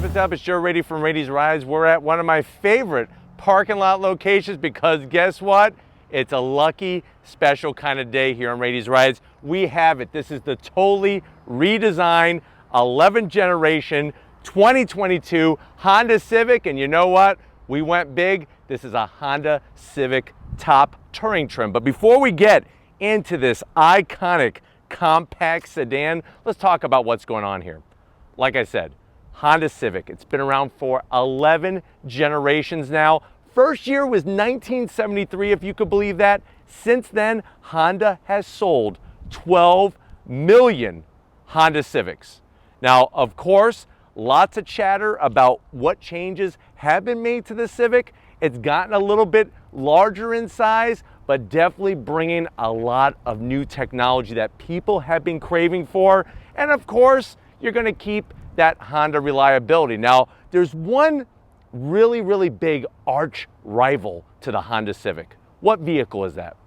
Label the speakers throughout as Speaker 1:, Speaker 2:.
Speaker 1: what's up? It's Joe Rady from Rady's Rides. We're at one of my favorite parking lot locations because guess what? It's a lucky, special kind of day here on Rady's Rides. We have it. This is the totally redesigned 11th generation 2022 Honda Civic, and you know what? We went big. This is a Honda Civic top touring trim. But before we get into this iconic compact sedan, let's talk about what's going on here. Like I said, Honda Civic, it's been around for 11 generations now. First year was 1973, if you could believe that. Since then, Honda has sold 12 million Honda Civics. Now, of course, lots of chatter about what changes have been made to the Civic. It's gotten a little bit larger in size, but definitely bringing a lot of new technology that people have been craving for. And of course, you're gonna keep that Honda reliability. Now, there's one really big arch rival to the Honda Civic. What vehicle is that?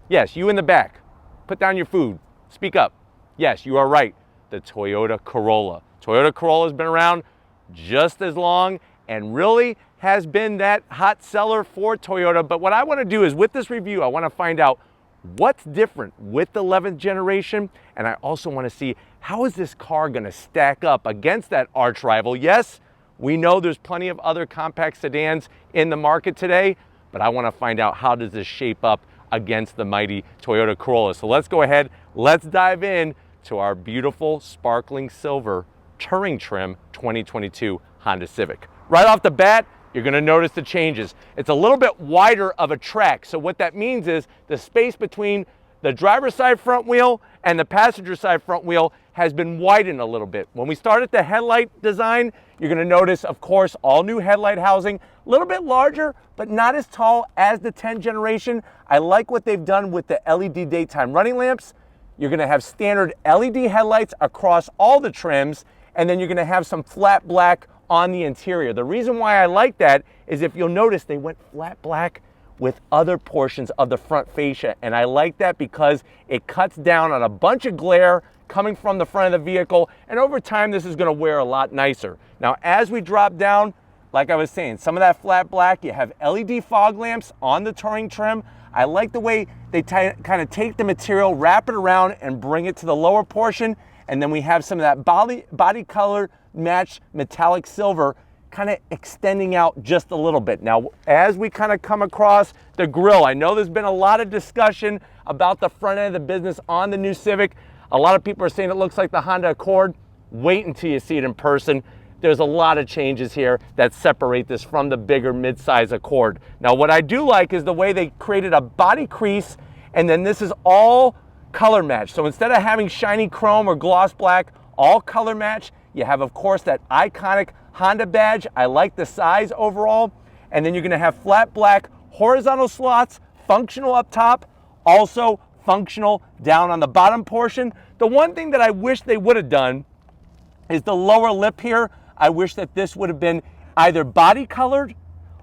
Speaker 1: Yes, you in the back. Put down your food. Speak up. Yes, you are right. The Toyota Corolla. Toyota Corolla has been around just as long and really has been that hot seller for Toyota. But what I want to do is with this review, I want to find out what's different with the 11th generation. And I also want to see how is this car going to stack up against that arch rival. Yes, we know there's plenty of other compact sedans in the market today, but I want to find out how does this shape up against the mighty Toyota Corolla. So let's go ahead, let's dive in to our beautiful sparkling silver touring trim 2022 Honda Civic. Right off the bat, you're going to notice the changes. It's a little bit wider of a track. So what that means is the space between the driver's side front wheel and the passenger side front wheel has been widened a little bit. When we start at the headlight design, you're going to notice, of course, all new headlight housing, a little bit larger, but not as tall as the 10th generation. I like what they've done with the LED daytime running lamps. You're going to have standard LED headlights across all the trims, and then you're going to have some flat black on the interior. The reason why I like that is if you'll notice they went flat black with other portions of the front fascia, and I like that because it cuts down on a bunch of glare coming from the front of the vehicle, and over time this is going to wear a lot nicer. Now as we drop down, like I was saying, some of that flat black, you have LED fog lamps on the touring trim. I like the way they kind of take the material, wrap it around and bring it to the lower portion, and then we have some of that body color matched metallic silver kind of extending out just a little bit. Now, as we kind of come across the grille, I know there's been a lot of discussion about the front end of the business on the new Civic. A lot of people are saying it looks like the Honda Accord. Wait until you see it in person. There's a lot of changes here that separate this from the bigger mid-size Accord. Now, what I do like is the way they created a body crease, and then this is all color match. So instead of having shiny chrome or gloss black, all color match, you have, of course, that iconic Honda badge. I like the size overall. And then you're gonna have flat black horizontal slots, functional up top, also functional down on the bottom portion. The one thing that I wish they would have done is the lower lip here. I wish that this would have been either body colored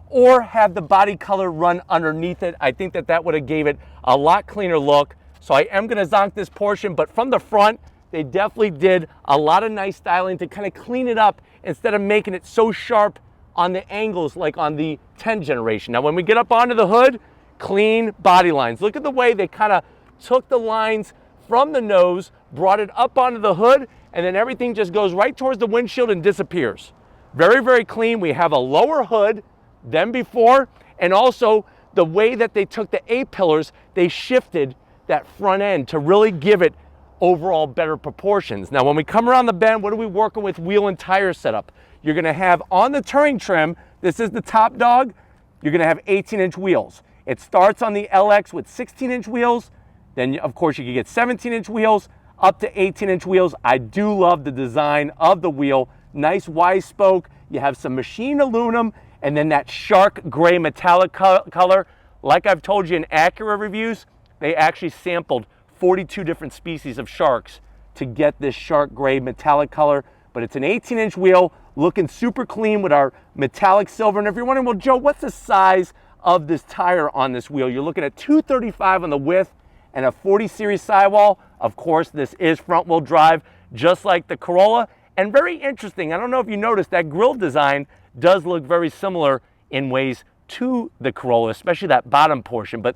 Speaker 1: or have the body color run underneath it. I think that that would have gave it a lot cleaner look. So I am gonna zonk this portion, but from the front, they definitely did a lot of nice styling to kind of clean it up instead of making it so sharp on the angles like on the 10th generation. Now, when we get up onto the hood, clean body lines. Look at the way they kind of took the lines from the nose, brought it up onto the hood, and then everything just goes right towards the windshield and disappears. Very clean. We have a lower hood than before, and also the way that they took the A-pillars, they shifted that front end to really give it overall better proportions. Now, when we come around the bend, what are we working with wheel and tire setup? You're gonna have on the touring trim, this is the top dog, you're gonna have 18-inch wheels. It starts on the LX with 16-inch wheels, then of course you can get 17-inch wheels, up to 18-inch wheels. I do love the design of the wheel. Nice wide spoke, you have some machined aluminum, and then that shark gray metallic color. Like I've told you in Acura reviews, they actually sampled 42 different species of sharks to get this shark gray metallic color, but it's an 18-inch wheel looking super clean with our metallic silver. And if you're wondering, well, Joe, what's the size of this tire on this wheel? You're looking at 235 on the width and a 40 series sidewall. Of course, this is front wheel drive, just like the Corolla. And very interesting, I don't know if you noticed, that grille design does look very similar in ways to the Corolla, especially that bottom portion, but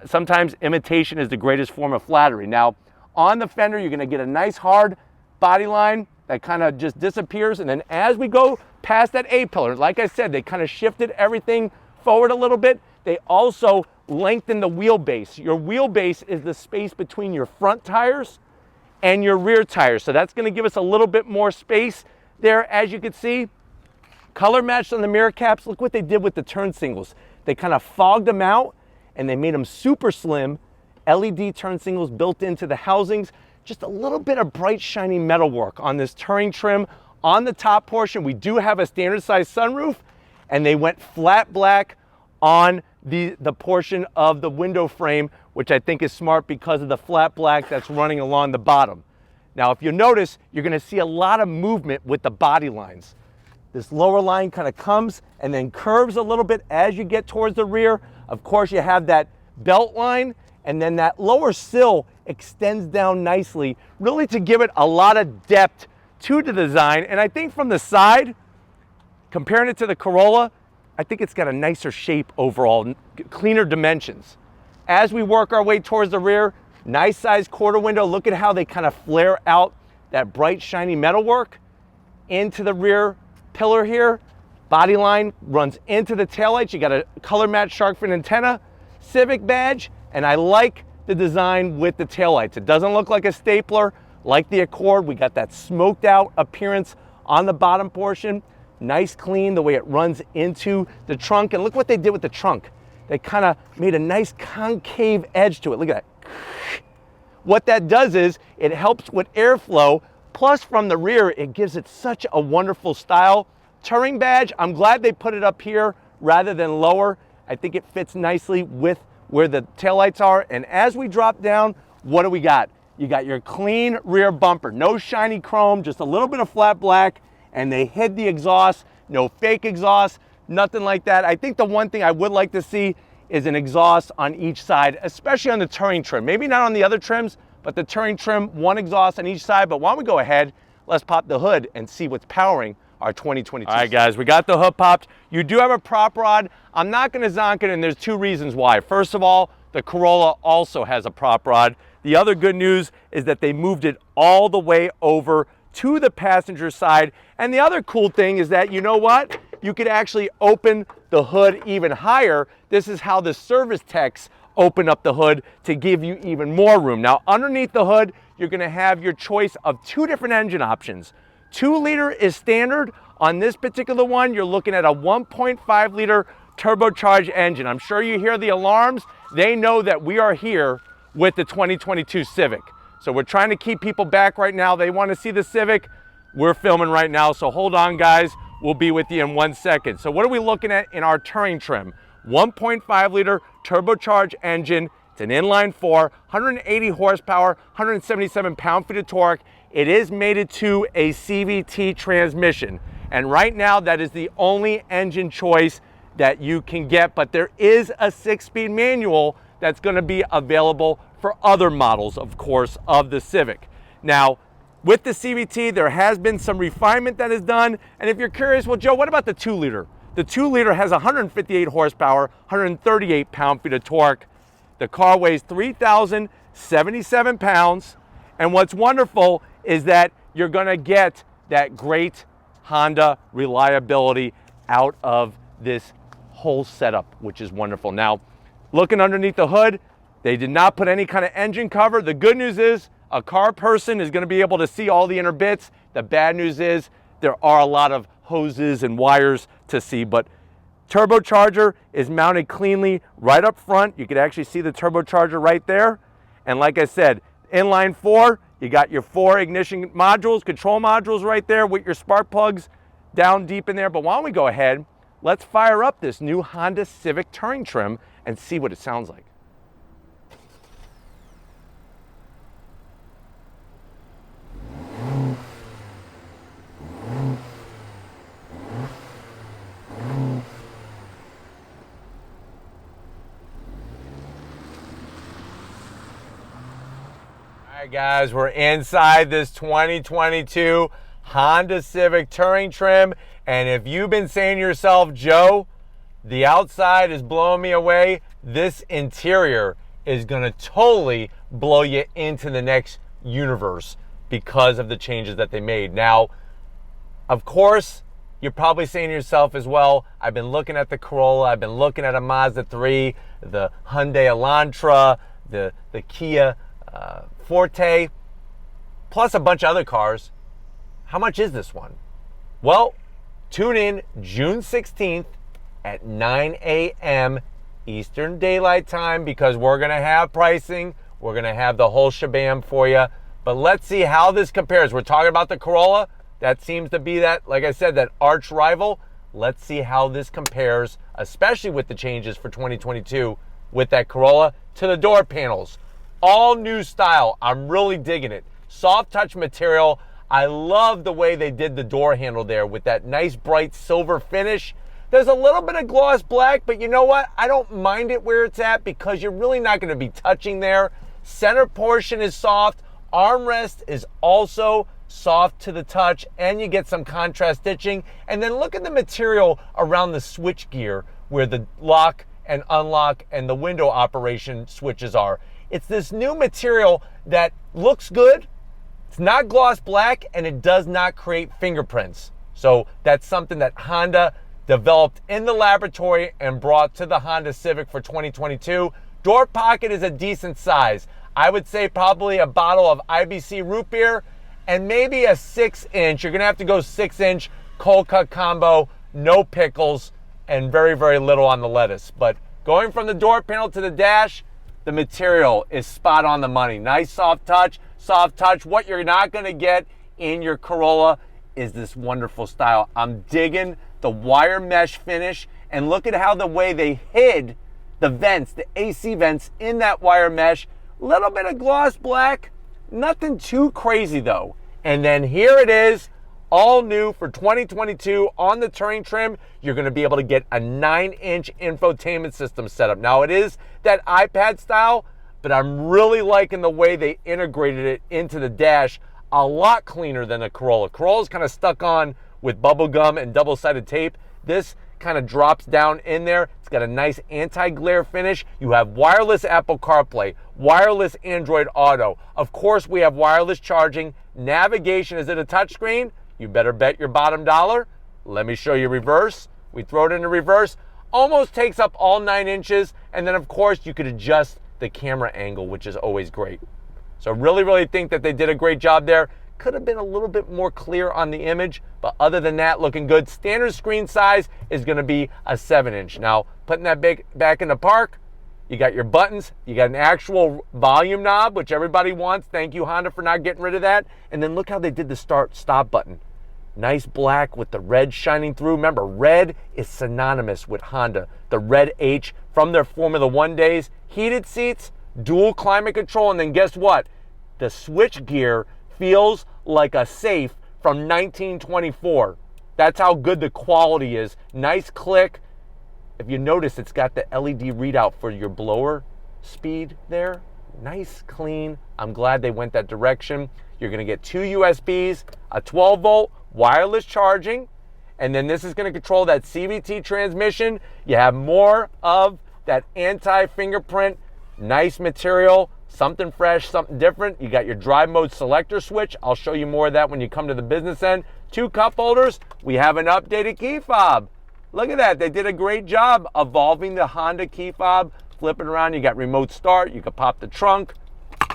Speaker 1: sometimes imitation is the greatest form of flattery. Now, on the fender, you're gonna get a nice hard body line that kind of just disappears, and then as we go past that A-pillar, like I said, they kind of shifted everything forward a little bit. They also lengthened the wheelbase. Your wheelbase is the space between your front tires and your rear tires. So that's gonna give us a little bit more space there. As you can see, color matched on the mirror caps. Look what they did with the turn signals. They kind of fogged them out and they made them super slim. LED turn signals built into the housings. Just a little bit of bright, shiny metalwork on this Touring trim. On the top portion, we do have a standard size sunroof, and they went flat black on the portion of the window frame, which I think is smart because of the flat black that's running along the bottom. Now, if you notice, you're gonna see a lot of movement with the body lines. This lower line kind of comes and then curves a little bit as you get towards the rear. Of course, you have that belt line, and then that lower sill extends down nicely, really to give it a lot of depth to the design. And I think from the side, comparing it to the Corolla, I think it's got a nicer shape overall, cleaner dimensions. As we work our way towards the rear, nice size quarter window. Look at how they kind of flare out that bright, shiny metalwork into the rear pillar here. Body line runs into the taillights. You got a color matched shark fin antenna, Civic badge, and I like the design with the taillights. It doesn't look like a stapler like the Accord. We got that smoked out appearance on the bottom portion. Nice clean the way it runs into the trunk. And look what they did with the trunk. They kind of made a nice concave edge to it. Look at that. What that does is it helps with airflow. Plus from the rear, it gives it such a wonderful style. Touring badge, I'm glad they put it up here rather than lower. I think it fits nicely with where the taillights are. And as we drop down, what do we got? You got your clean rear bumper. No shiny chrome, just a little bit of flat black, and they hid the exhaust. No fake exhaust, nothing like that. I think the one thing I would like to see is an exhaust on each side, especially on the Touring trim. Maybe not on the other trims, but the Touring trim, one exhaust on each side. But why don't we go ahead, let's pop the hood and see what's powering our 2022. All right, guys, we got the hood popped. You do have a prop rod. I'm not gonna zonk it, and there's two reasons why. First of all, the Corolla also has a prop rod. The other good news is that they moved it all the way over to the passenger side. And the other cool thing is that, you know what? You could actually open the hood even higher. This is how the service techs open up the hood to give you even more room. Now, underneath the hood, you're gonna have your choice of two different engine options. 2 liter is standard. On this particular one, you're looking at a 1.5 liter turbocharged engine. I'm sure you hear the alarms. They know that we are here with the 2022 Civic. So we're trying to keep people back right now. They want to see the Civic. We're filming right now, so hold on, guys. We'll be with you in 1 second. So what are we looking at in our Touring trim? 1.5 liter turbocharged engine. It's an inline 4, 180 horsepower, 177 pound-feet of torque. It is mated to a CVT transmission. And right now, that is the only engine choice that you can get, but there is a 6-speed manual that's gonna be available for other models, of course, of the Civic. Now, with the CVT, there has been some refinement that is done. And if you're curious, well, Joe, what about the 2 liter? The 2 liter has 158 horsepower, 138 pound-feet of torque. The car weighs 3,077 pounds. And what's wonderful is that you're gonna get that great Honda reliability out of this whole setup, which is wonderful. Now, looking underneath the hood, they did not put any kind of engine cover. The good news is a car person is gonna be able to see all the inner bits. The bad news is there are a lot of hoses and wires to see, but turbocharger is mounted cleanly right up front. You can actually see the turbocharger right there. And like I said, inline 4, you got your 4 ignition modules, control modules right there with your spark plugs down deep in there. But why don't we go ahead, let's fire up this new Honda Civic Touring trim and see what it sounds like. All right, guys, we're inside this 2022 Honda Civic Touring trim. And if you've been saying to yourself, Joe, the outside is blowing me away, this interior is going to totally blow you into the next universe because of the changes that they made. Now, of course, you're probably saying to yourself as well, I've been looking at the Corolla, I've been looking at a Mazda 3, the Hyundai Elantra, the Kia Forte, plus a bunch of other cars. How much is this one? Well, tune in June 16th at 9 a.m. Eastern Daylight Time, because we're going to have pricing. We're going to have the whole shabam for you. But let's see how this compares. We're talking about the Corolla. That seems to be that, like I said, that arch rival. Let's see how this compares, especially with the changes for 2022 with that Corolla, to the door panels. All new style. I'm really digging it. Soft touch material. I love the way they did the door handle there with that nice bright silver finish. There's a little bit of gloss black, but you know what? I don't mind it where it's at because you're really not going to be touching there. Center portion is soft. Armrest is also soft to the touch, and you get some contrast stitching. And then look at the material around the switch gear where the lock and unlock and the window operation switches are. It's this new material that looks good. It's not gloss black, and it does not create fingerprints. So that's something that Honda developed in the laboratory and brought to the Honda Civic for 2022. Door pocket is a decent size. I would say probably a bottle of IBC root beer and maybe a 6-inch. You're gonna have to go 6-inch cold cut combo, no pickles, and very, very little on the lettuce. But going from the door panel to the dash, the material is spot on the money. Nice soft touch. Soft touch. What you're not gonna get in your Corolla is this wonderful style. I'm digging the wire mesh finish, and look at how the way they hid the vents, the AC vents in that wire mesh. Little bit of gloss black, nothing too crazy though. And then here it is, all new for 2022 on the Touring trim. You're gonna be able to get a 9-inch infotainment system setup. Now it is that iPad style, but I'm really liking the way they integrated it into the dash. A lot cleaner than a Corolla. Corolla's kind of stuck on with bubble gum and double-sided tape. This kind of drops down in there. It's got a nice anti-glare finish. You have wireless Apple CarPlay, wireless Android Auto. Of course, we have wireless charging. Navigation, is it a touchscreen? You better bet your bottom dollar. Let me show you reverse. We throw it into reverse. Almost takes up all 9 inches. And then, of course, you could adjust the camera angle, which is always great. So really, really think that they did a great job there. Could have been a little bit more clear on the image, but other than that, looking good. Standard screen size is going to be a 7-inch. Now, putting that back in the park, you got your buttons, you got an actual volume knob, which everybody wants. Thank you, Honda, for not getting rid of that. And then look how they did the start-stop button. Nice black with the red shining through. Remember, red is synonymous with Honda. The red H from their Formula One days. Heated seats, dual climate control, and then guess what? The switch gear feels like a safe from 1924. That's how good the quality is. Nice click. If you notice, it's got the LED readout for your blower speed there. Nice, clean. I'm glad they went that direction. You're going to get 2 USBs, a 12-volt wireless charging, and then this is going to control that CVT transmission. You have more of that anti-fingerprint, nice material, something fresh, something different. You got your drive mode selector switch. I'll show you more of that when you come to the business end. 2 cup holders. We have an updated key fob. Look at that. They did a great job evolving the Honda key fob. Flipping around, you got remote start. You can pop the trunk.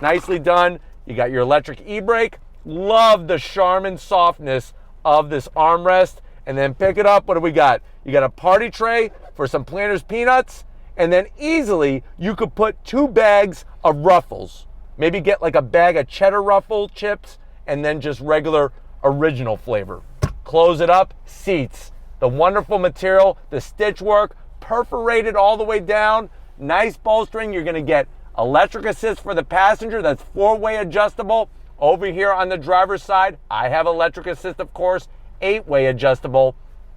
Speaker 1: Nicely done. You got your electric e-brake. Love the Charmin softness of this armrest. And then pick it up. What do we got? You got a party tray for some Planters peanuts. And then easily you could put 2 bags of Ruffles. Maybe get like a bag of cheddar Ruffle chips and then just regular original flavor. Close it up. Seats. The wonderful material, the stitch work, perforated all the way down. Nice bolstering. You're going to get electric assist for the passenger. That's 4-way adjustable. Over here on the driver's side, I have electric assist, of course, 8-way adjustable.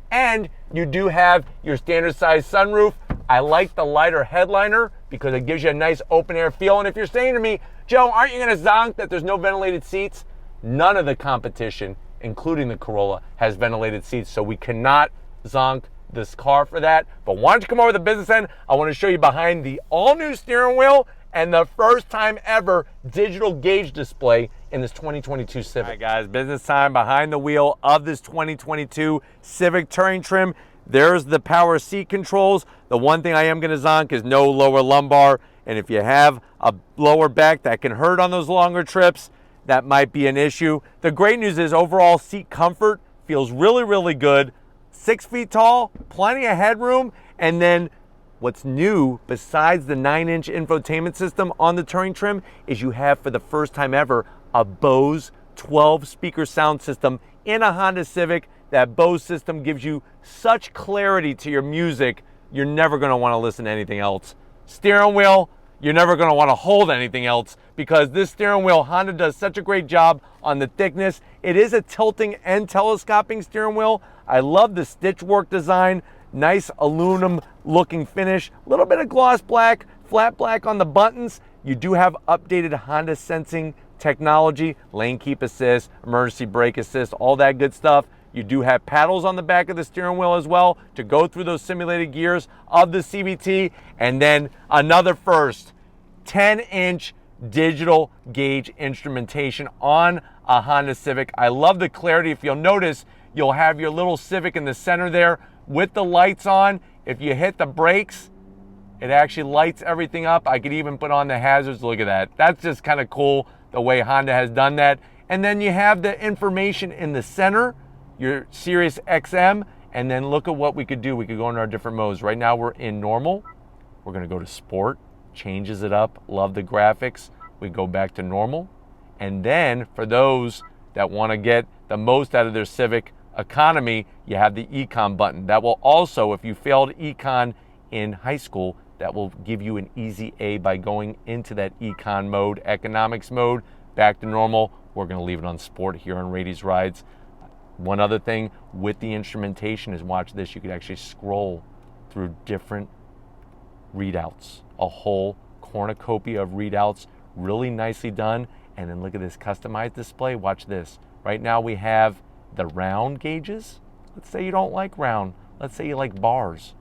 Speaker 1: And you do have your standard size sunroof. I like the lighter headliner because it gives you a nice open air feel. And if you're saying to me, Joe, aren't you going to zonk that there's no ventilated seats? None of the competition including the Corolla, has ventilated seats, so we cannot zonk this car for that. But why don't you come over to the business end? I want to show you behind the all-new steering wheel and the first time ever digital gauge display in this 2022 Civic. All right, guys, business time behind the wheel of this 2022 Civic touring trim. There's the power seat controls. The one thing I am going to zonk is no lower lumbar. And if you have a lower back that can hurt on those longer trips, that might be an issue. The great news is overall seat comfort feels really, really good. 6 feet tall, plenty of headroom, and then what's new besides the 9-inch infotainment system on the touring trim is you have, for the first time ever, a Bose 12-speaker sound system in a Honda Civic. That Bose system gives you such clarity to your music, you're never going to want to listen to anything else. Steering wheel, you're never going to want to hold anything else, because this steering wheel, Honda does such a great job on the thickness. It is a tilting and telescoping steering wheel. I love the stitch work design, nice aluminum looking finish, a little bit of gloss black, flat black on the buttons. You do have updated Honda sensing technology, lane keep assist, emergency brake assist, all that good stuff. You do have paddles on the back of the steering wheel as well to go through those simulated gears of the CVT. And then another first, 10-inch digital gauge instrumentation on a Honda Civic. I love the clarity. If you'll notice, you'll have your little Civic in the center there with the lights on. If you hit the brakes, it actually lights everything up. I could even put on the hazards. Look at that. That's just kind of cool the way Honda has done that. And then you have the information in the center, your Sirius XM, and then look at what we could do. We could go into our different modes. Right now we're in normal. We're gonna go to sport, changes it up. Love the graphics. We go back to normal. And then for those that wanna get the most out of their Civic economy, you have the Econ button. That will also, if you failed Econ in high school, that will give you an easy A by going into that Econ mode, economics mode, back to normal. We're gonna leave it on sport here on Rady's Rides. One other thing with the instrumentation is, watch this, you could actually scroll through different readouts, a whole cornucopia of readouts, really nicely done. And then look at this customized display. Watch this. Right now we have the round gauges. Let's say you don't like round. Let's say you like bars.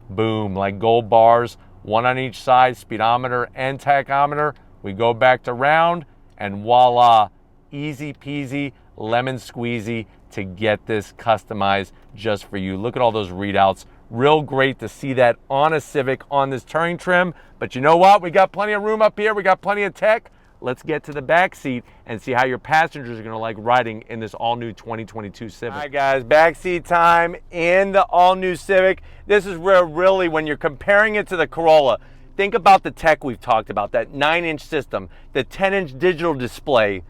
Speaker 1: Boom, like gold bars, one on each side, speedometer and tachometer. We go back to round, and voila, easy peasy, lemon squeezy to get this customized just for you. Look at all those readouts. Real great to see that on a Civic on this touring trim. But you know what? We got plenty of room up here. We got plenty of tech. Let's get to the back seat and see how your passengers are gonna like riding in this all-new 2022 Civic. All right, guys, back seat time in the all-new Civic. This is where really, when you're comparing it to the Corolla, think about the tech we've talked about, that 9-inch system, the 10-inch digital display,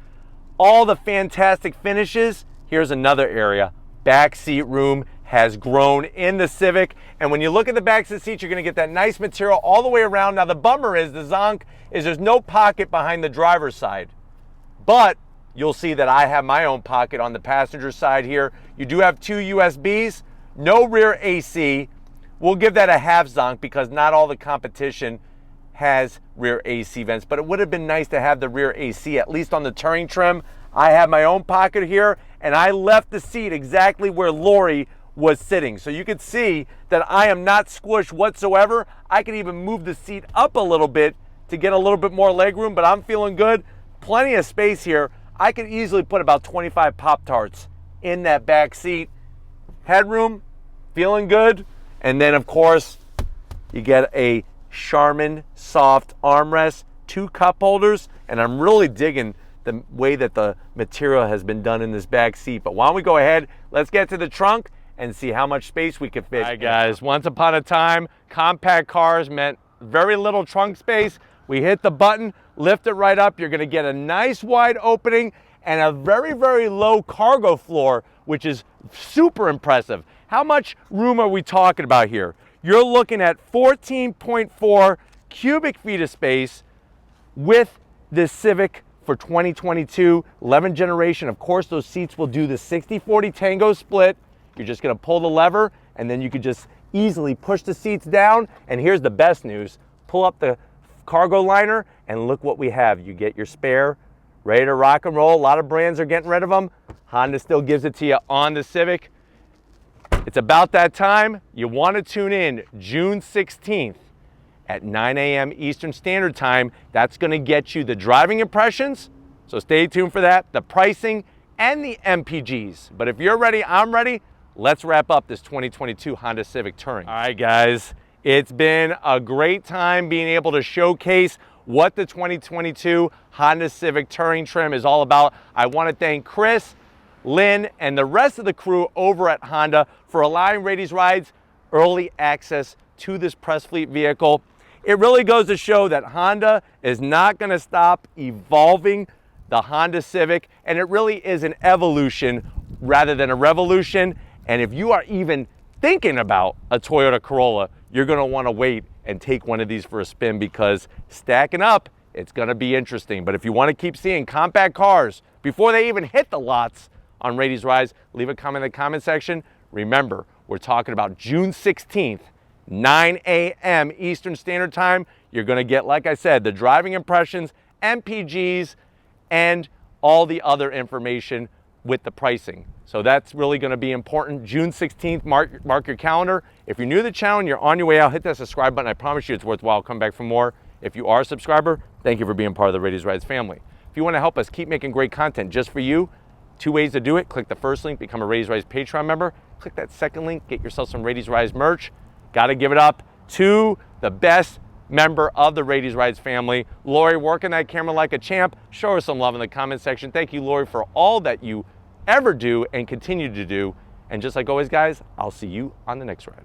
Speaker 1: all the fantastic finishes. Here's another area. Back seat room has grown in the Civic. And when you look at the back of the seat, you're gonna get that nice material all the way around. Now the bummer is, the zonk is, there's no pocket behind the driver's side. But you'll see that I have my own pocket on the passenger side here. You do have 2 USBs, no rear AC. We'll give that a half zonk because not all the competition has rear AC vents, but it would have been nice to have the rear AC, at least on the touring trim. I have my own pocket here, and I left the seat exactly where Lori was sitting. So you could see that I am not squished whatsoever. I can even move the seat up a little bit to get a little bit more leg room, but I'm feeling good. Plenty of space here. I could easily put about 25 Pop-Tarts in that back seat. Headroom, feeling good. And then of course, you get a Charmin soft armrest, 2 cup holders, and I'm really digging the way that the material has been done in this back seat. But why don't we go ahead, let's get to the trunk and see how much space we can fit. All right, guys, once upon a time, compact cars meant very little trunk space. We hit the button, lift it right up. You're gonna get a nice wide opening and a very, very low cargo floor, which is super impressive. How much room are we talking about here? You're looking at 14.4 cubic feet of space with this Civic for 2022, 11th generation. Of course, those seats will do the 60-40 Tango split. You're just gonna pull the lever, and then you could just easily push the seats down. And here's the best news. Pull up the cargo liner, and look what we have. You get your spare ready to rock and roll. A lot of brands are getting rid of them. Honda still gives it to you on the Civic. It's about that time. You want to tune in June 16th at 9 a.m. Eastern Standard Time. That's going to get you the driving impressions, so stay tuned for that, the pricing, and the MPGs. But if you're ready, I'm ready. Let's wrap up this 2022 Honda Civic Touring. All right, guys, it's been a great time being able to showcase what the 2022 Honda Civic Touring trim is all about. I want to thank Chris, Lynn, and the rest of the crew over at Honda for allowing Raiti's Rides early access to this press fleet vehicle. It really goes to show that Honda is not going to stop evolving the Honda Civic, and it really is an evolution rather than a revolution. And if you are even thinking about a Toyota Corolla, you're going to want to wait and take one of these for a spin, because stacking up, it's going to be interesting. But if you want to keep seeing compact cars before they even hit the lots on Raiti's Rides, leave a comment in the comment section. Remember, we're talking about June 16th, 9 a.m. Eastern Standard Time. You're going to get, like I said, the driving impressions, MPGs, and all the other information with the pricing. So that's really going to be important. June 16th, mark your calendar. If you're new to the channel and you're on your way out, hit that subscribe button. I promise you it's worthwhile. Come back for more. If you are a subscriber, thank you for being part of the Raiti's Rides family. If you want to help us keep making great content just for you, 2 ways to do it. Click the first link, become a Raiti's Rides Patreon member. Click that second link, get yourself some Raiti's Rides merch. Got to give it up to the best member of the Raiti's Rides family, Lori, working that camera like a champ. Show her some love in the comment section. Thank you, Lori, for all that you ever do and continue to do. And just like always, guys, I'll see you on the next ride.